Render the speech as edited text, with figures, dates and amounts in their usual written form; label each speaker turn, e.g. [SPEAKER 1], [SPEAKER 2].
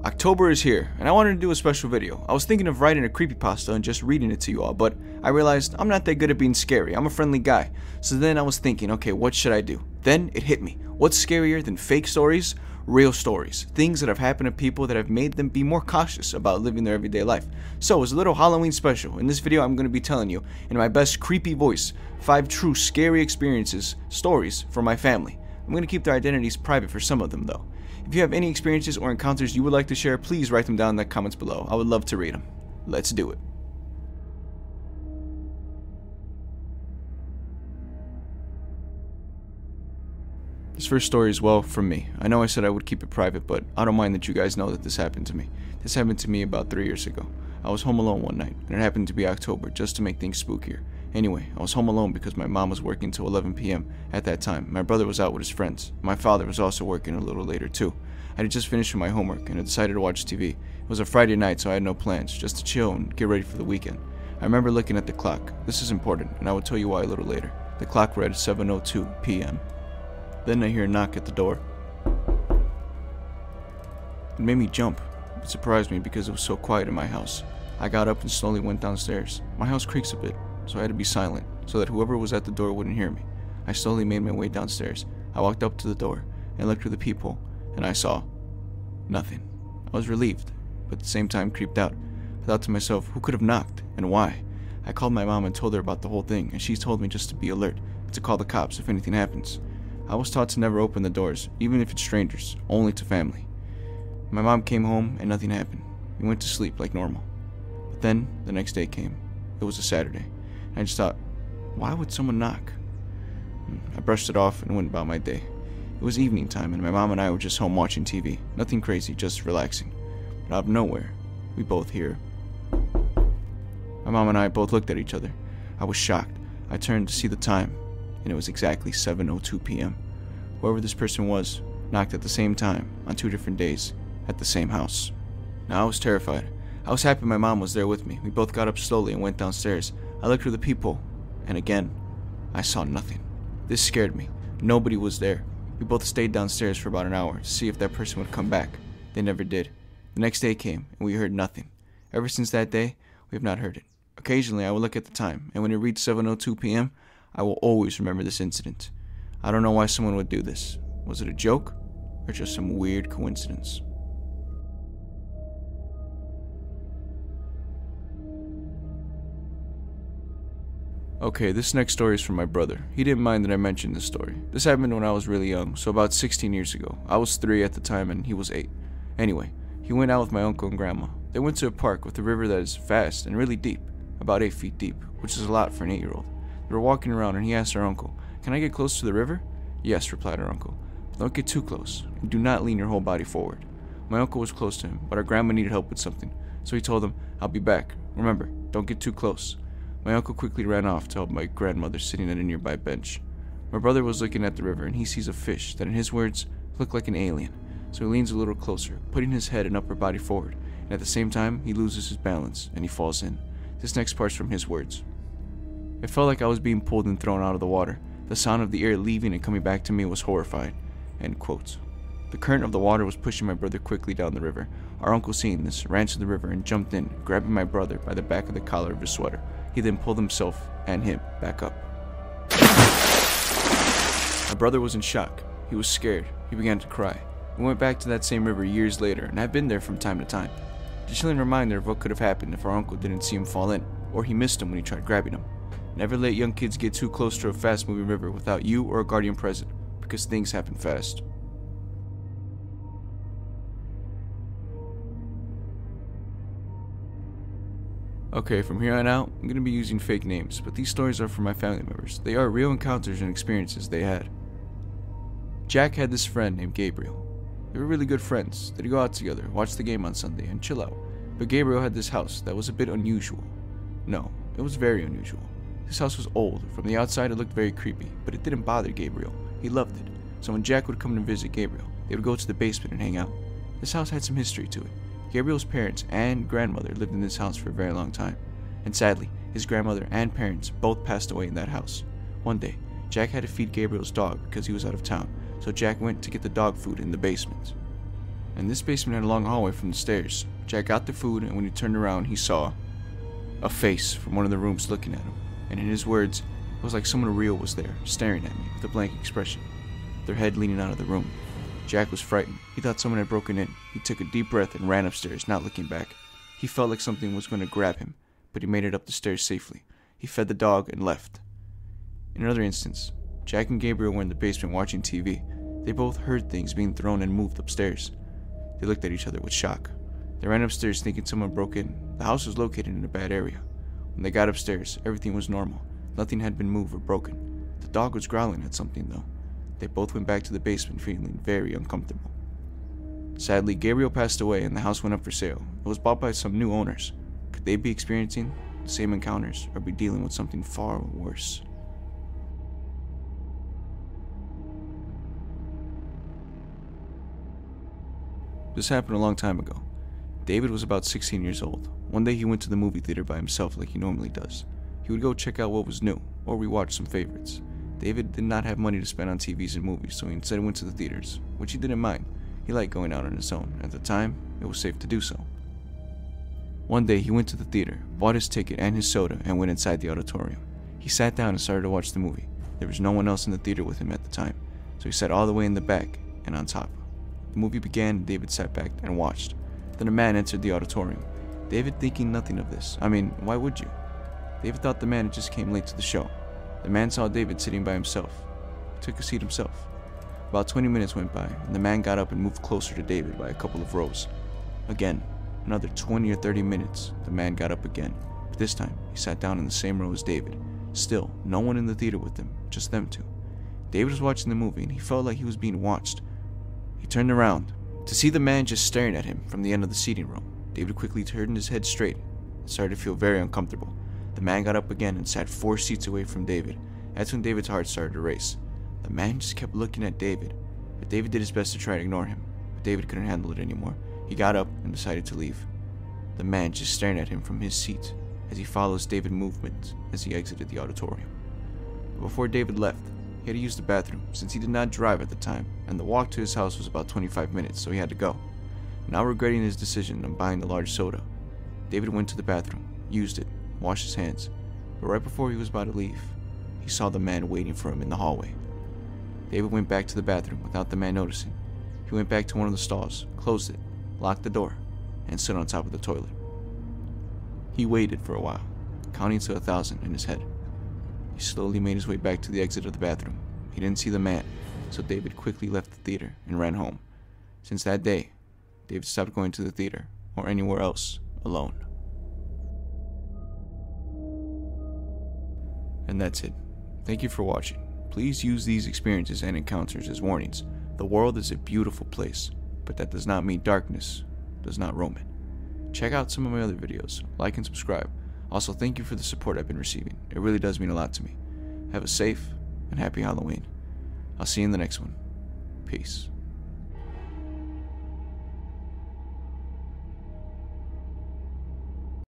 [SPEAKER 1] October is here, and I wanted to do a special video. I was thinking of writing a creepypasta and just reading it to you all, but I realized I'm not that good at being scary. I'm a friendly guy. So then I was thinking, okay, what should I do? Then it hit me. What's scarier than fake stories? Real stories. Things that have happened to people that have made them be more cautious about living their everyday life. So as a little Halloween special, in this video I'm going to be telling you, in my best creepy voice, 5 true scary experiences, stories from my family. I'm going to keep their identities private for some of them though. If you have any experiences or encounters you would like to share, please write them down in the comments below. I would love to read them. Let's do it. This first story is, well, from me. I know I said I would keep it private, but I don't mind that you guys know that this happened to me. This happened to me about 3 years ago. I was home alone one night, and it happened to be October, just to make things spookier. Anyway, I was home alone because my mom was working till 11 p.m. At that time. My brother was out with his friends. My father was also working a little later too. I had just finished my homework and I decided to watch TV. It was a Friday night, so I had no plans, just to chill and get ready for the weekend. I remember looking at the clock. This is important, and I will tell you why a little later. The clock read 7:02 p.m. Then I hear a knock at the door. It made me jump. It surprised me because it was so quiet in my house. I got up and slowly went downstairs. My house creaks a bit, so I had to be silent, so that whoever was at the door wouldn't hear me. I slowly made my way downstairs. I walked up to the door and looked through the peephole, and I saw nothing. I was relieved, but at the same time creeped out. I thought to myself, who could have knocked, and why? I called my mom and told her about the whole thing, and she told me just to be alert, and to call the cops if anything happens. I was taught to never open the doors, even if it's strangers, only to family. My mom came home and nothing happened. We went to sleep like normal. But then, the next day came. It was a Saturday. I just thought, why would someone knock? I brushed it off and went about my day. It was evening time and my mom and I were just home watching TV. Nothing crazy, just relaxing. But out of nowhere, we both hear. My mom and I both looked at each other. I was shocked. I turned to see the time, and it was exactly 7:02 p.m. Whoever this person was knocked at the same time on 2 different days at the same house. Now I was terrified. I was happy my mom was there with me. We both got up slowly and went downstairs. I looked through the peephole, and again, I saw nothing. This scared me. Nobody was there. We both stayed downstairs for about an hour to see if that person would come back. They never did. The next day came, and we heard nothing. Ever since that day, we have not heard it. Occasionally, I will look at the time, and when it reads 7:02 p.m., I will always remember this incident. I don't know why someone would do this. Was it a joke, or just some weird coincidence? Okay, this next story is from my brother. He didn't mind that I mentioned this story. This happened when I was really young, so about 16 years ago. I was 3 at the time and he was 8. Anyway, he went out with my uncle and grandma. They went to a park with a river that is fast and really deep, about 8 feet deep, which is a lot for an 8-year-old. They were walking around and he asked our uncle, "Can I get close to the river?" "Yes," replied our uncle. "But don't get too close, and do not lean your whole body forward." My uncle was close to him, but our grandma needed help with something, so he told him, "I'll be back. Remember, don't get too close." My uncle quickly ran off to help my grandmother sitting at a nearby bench. My brother was looking at the river and he sees a fish that, in his words, looked like an alien. So he leans a little closer, putting his head and upper body forward, and at the same time he loses his balance and he falls in. This next part's from his words. "It felt like I was being pulled and thrown out of the water. The sound of the air leaving and coming back to me was horrifying." End quote. The current of the water was pushing my brother quickly down the river. Our uncle, seeing this, ran to the river and jumped in, grabbing my brother by the back of the collar of his sweater. He then pulled himself and him back up. My brother was in shock. He was scared. He began to cry. We went back to that same river years later, and I've been there from time to time. It's a chilling reminder of what could have happened if our uncle didn't see him fall in, or he missed him when he tried grabbing him. Never let young kids get too close to a fast-moving river without you or a guardian present, because things happen fast. Okay, from here on out, I'm going to be using fake names, but these stories are from my family members. They are real encounters and experiences they had. Jack had this friend named Gabriel. They were really good friends. They'd go out together, watch the game on Sunday, and chill out. But Gabriel had this house that was a bit unusual. No, it was very unusual. This house was old. From the outside, it looked very creepy, but it didn't bother Gabriel. He loved it. So when Jack would come to visit Gabriel, they would go to the basement and hang out. This house had some history to it. Gabriel's parents and grandmother lived in this house for a very long time, and sadly, his grandmother and parents both passed away in that house. One day, Jack had to feed Gabriel's dog because he was out of town, so Jack went to get the dog food in the basement. and this basement had a long hallway from the stairs. Jack got the food, and when he turned around, he saw a face from one of the rooms looking at him. And in his words, it was like someone real was there, staring at me with a blank expression, their head leaning out of the room. Jack was frightened. He thought someone had broken in. He took a deep breath and ran upstairs, not looking back. He felt like something was going to grab him, but he made it up the stairs safely. He fed the dog and left. In another instance, Jack and Gabriel were in the basement watching TV. They both heard things being thrown and moved upstairs. They looked at each other with shock. They ran upstairs thinking someone broke in. The house was located in a bad area. When they got upstairs, everything was normal. Nothing had been moved or broken. The dog was growling at something though. They both went back to the basement feeling very uncomfortable. Sadly, Gabriel passed away and the house went up for sale. It was bought by some new owners. Could they be experiencing the same encounters or be dealing with something far worse? This happened a long time ago. David was about 16 years old. One day he went to the movie theater by himself like he normally does. He would go check out what was new, or rewatch some favorites. David did not have money to spend on TVs and movies, so he instead went to the theaters, which he didn't mind. He liked going out on his own. At the time, it was safe to do so. One day he went to the theater, bought his ticket and his soda, and went inside the auditorium. He sat down and started to watch the movie. There was no one else in the theater with him at the time, so he sat all the way in the back and on top. The movie began and David sat back and watched. Then a man entered the auditorium. David thinking nothing of this. I mean, why would you? David thought the man had just came late to the show. The man saw David sitting by himself. He took a seat himself. About 20 minutes went by, and the man got up and moved closer to David by a couple of rows. Again, another 20 or 30 minutes, the man got up again. But this time, he sat down in the same row as David. Still, no one in the theater with them, just them two. David was watching the movie, and he felt like he was being watched. He turned around to see the man just staring at him from the end of the seating row. David quickly turned his head straight and started to feel very uncomfortable. The man got up again and sat 4 seats away from David. That's when David's heart started to race. The man just kept looking at David, but David did his best to try to ignore him. But David couldn't handle it anymore. He got up and decided to leave. The man just staring at him from his seat as he follows David's movement as he exited the auditorium. But before David left, he had to use the bathroom since he did not drive at the time, and the walk to his house was about 25 minutes, so he had to go. Now regretting his decision on buying the large soda, David went to the bathroom, used it, washed his hands, but right before he was about to leave, he saw the man waiting for him in the hallway. David went back to the bathroom without the man noticing. He went back to one of the stalls, closed it, locked the door, and stood on top of the toilet. He waited for a while, counting to 1,000 in his head. He slowly made his way back to the exit of the bathroom. He didn't see the man, so David quickly left the theater and ran home. Since that day, David stopped going to the theater or anywhere else alone. And that's it. Thank you for watching. Please use these experiences and encounters as warnings. The world is a beautiful place, but that does not mean darkness does not roam it. Check out some of my other videos, like and subscribe. Also, thank you for the support I've been receiving. It really does mean a lot to me. Have a safe and happy Halloween. I'll see you in the next one. Peace.